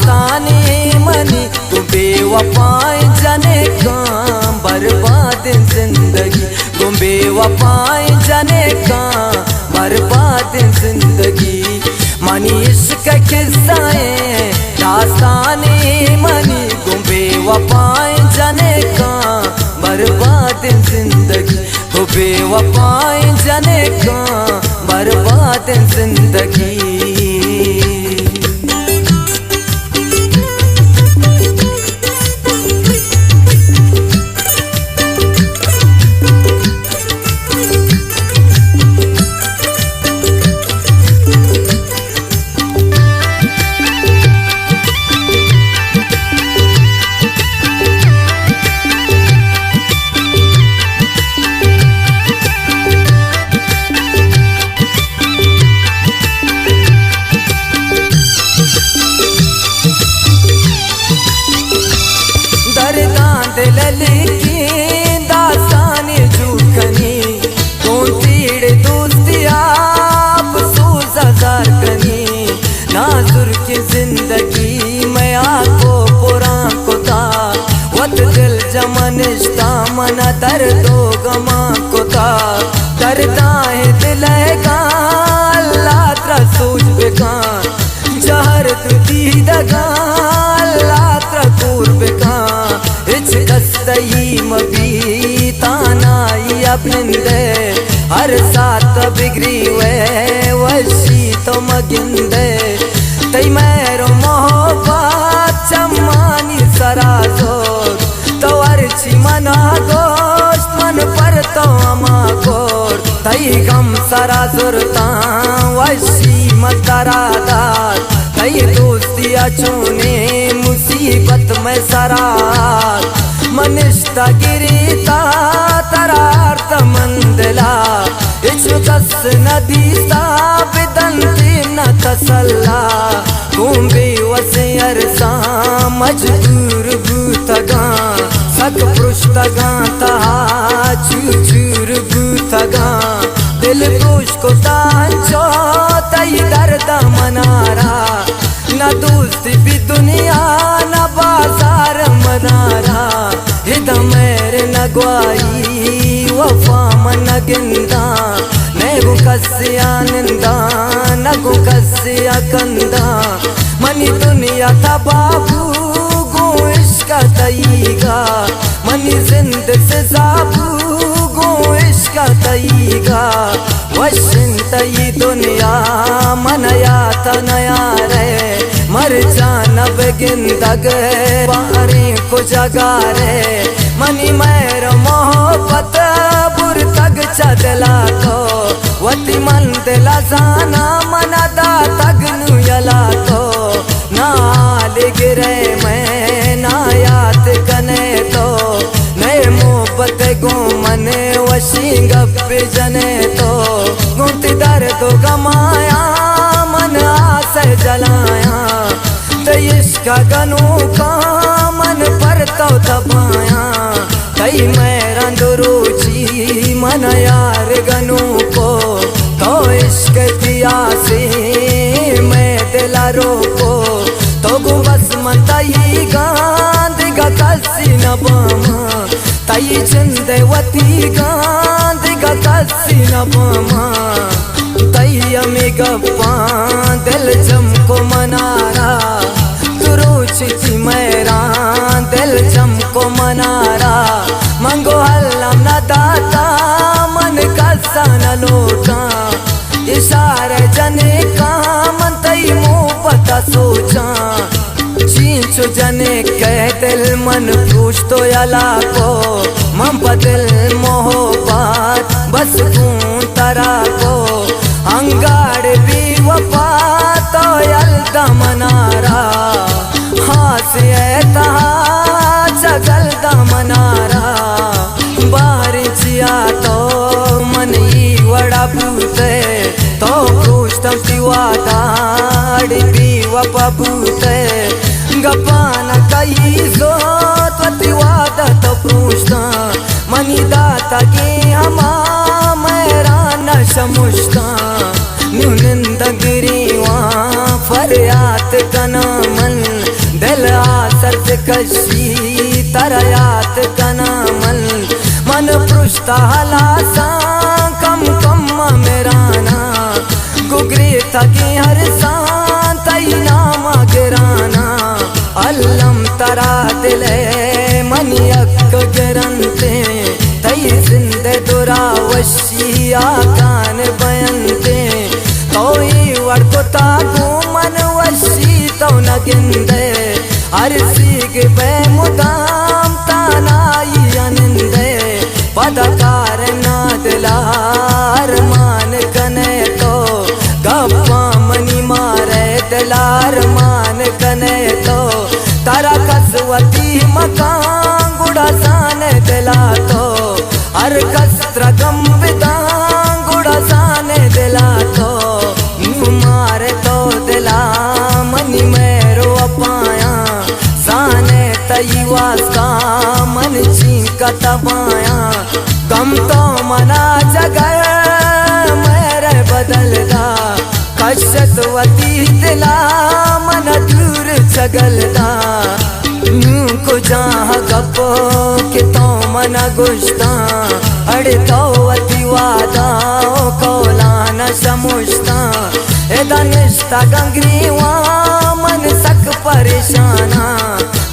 Dastane money तू बेवफाए जाने कहाँ बर्बाद जिंदगी, तू बेवफाए जाने कहाँ बर्बाद जिंदगी। मनी इश्क किस्साए दास्ताने मनी तू बेवफाए जाने कहाँ बर्बाद जिंदगी, तू बेवफाए जाने कहाँ बर्बाद जिंदगी। दास्तानी झूठनी तू तीड़ दोस्तिया अफसोस हजार कनी। नाजुर की जिंदगी मैं आको पुरा को था वत दिल जमनिश्ता मना दर्दो गमा को था। दर्दा है दिल का अल्लाह त्र सोच बेकान जहर तू दीदगा अल्लाह त्र कूर बेकान। दस्तई मबी तानाई अपनिंदे हर साथ बिगड़ी वे वशी तो मगिंदे तई मेरो मोहब्बत चम्मानी सराजोर तो अर्ची मना गोश्त मन पर तो अमा गोर तई गम सराजुरता वशी मदरादार तई दोस्तिया चूने मुसीबत में सरार। मनिष्ठा गिरीता तरार्थ मंदला इश्क़स नदीस्ता बिदंती न तसल्ला। कुंबे वसे अरसा मजबूर बूतगा सक पृष्ठगा तहा चूचूर बूतगा दिल पुष को तांचो तई दर्द मनारा। न दोस्ती भी दुनिया न बाजार मनारा हिद मेरे नगवाई वफा मन गिंदा नेगु कसिया निंदा नगु कसिया कंदा। मनी दुनिया था बाबू गो इश्क तईगा मनी जिंद से साबू गो इश्क तईगा। वशिन तई दुनिया मनया तनया रे मर जाना बेगिंदग बारे को जगा रे। मनी मेर मोहब्बत बुर तग चदला तो वती मन दिला जाना मना दा तग नु यला तो नाल गिरे मैं ना याद कने तो नए मोहब्बत गो मने वशी गप जने तो गुंती दर्द गमाया मन आसे जलाया इश्क गनू का मन पर तो दबाया कई मेरा दुरुचि मन यार गनू को तो इश्क दिया से मैं दिला रोको तो गु बस मन तई गांध गा कसी न बामा तई चंदवती गांध गा कसी न बामा तई अमी गप्पा दिल जम को मनारा चिची मेरा दिल चमको मनारा। मंगो हल्लम न दाता मन कसा न लोटा इशारे जने का मन तई मुँह पता सोचा। चींचो जने कह दिल मन पूछ तो यला को मम दिल मोहब्बत बस कूं तरा को अंगाड़ भी वफा तो यलदा मनारा। चगल दा मनारा बारिचिया तो मन ही वड़ा पूते तो पूछतम सिवा दाड़ी भी वपा पूते गपाना कई जोत वतिवादा तो पूछता मनी दाता के हमा मेरा न समुझता न्यूनंद गिरीवा फरियात कना मन दिल आसत कशी तरयात कनामल मन पृष्ठा हलासा कम कम मेराना गुगरी थकी हर सान तई नामा गिराना अल्लम तरा दिले मनी अक गिरनते तई जिंदे दुरा वशी आकान बयनते तो ही वड़को ताकू मन वशी तो न गिंदे हर सीग बे मुदाम तानाई अनिंदे पदकार ना दिलार मान कने तो गप्पा मनी मारे दिलार मान कने तो तारा कसवती मकान गुड़ा साने दिला तो हर कस्त्र गम विदां गुड़ा साने दिला तो मारे तो दिला मनी मेरो अपाया साने तई वास्ता मन चीका तबाया गम तो मना जगर मेरे बदलदा कशतवती दिला मन दूर चगलदा को जहाँ गपो के तो मना गुश्ता अड़े तो अति वादा कौला न समुश्ता एदा निष्ठा गंगरीवा मन सक परेशाना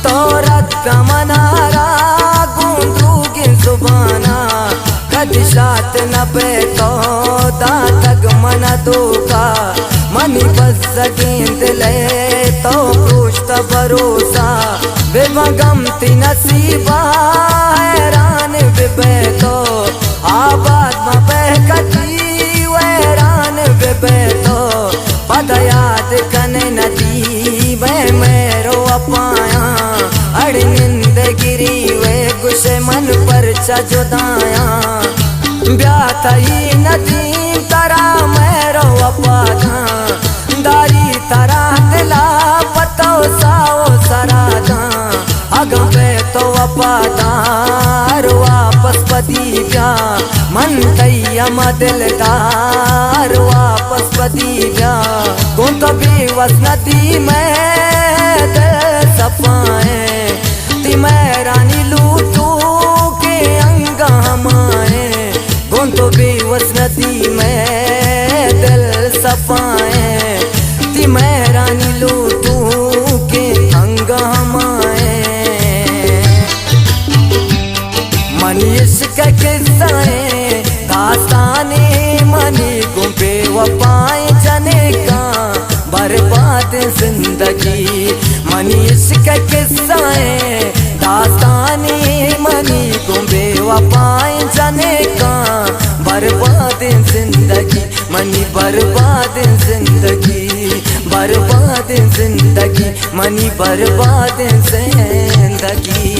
तो रत मनारा गूंदूगी जुबाना कदिशात न पे तो दातक मना दूका मनी बस गेंद ले तो पुष्ट भरोसा बेमगमती नसीबा हैरान बेबे तो आबाद में बहकती वैरान बेबे तो पद याद कने नदी वे मेरो अपाया अड़ निंद गिरी वे गुस्से मन पर जुदाया ब्याता ही नदी तरा मेरो अपादा दारी तरा दिला पतो साओ सरादा अगबे तो वफादार वापस पदी ब्या मन तैयम दिलदार वापस पदी ब्या कौन तो बेवस नदी में दिल सफाए ती मैं रानी लूटू के अंग हमाए कौन तो बेवस नदी में दिल सफाए ती मैं रानी लूटू के अंग हमाए मनी इश्क किस्साएं दास्ताने मनी गुंबे वफाएं जने का बर्बाद जिंदगी मनी इश्क किस्साएं दास्ताने मनी गुंबे वफाएं जने का बर्बाद जिंदगी मनी बर्बाद जिंदगी बर्बाद जिंदगी मनी बर्बाद जिंदगी।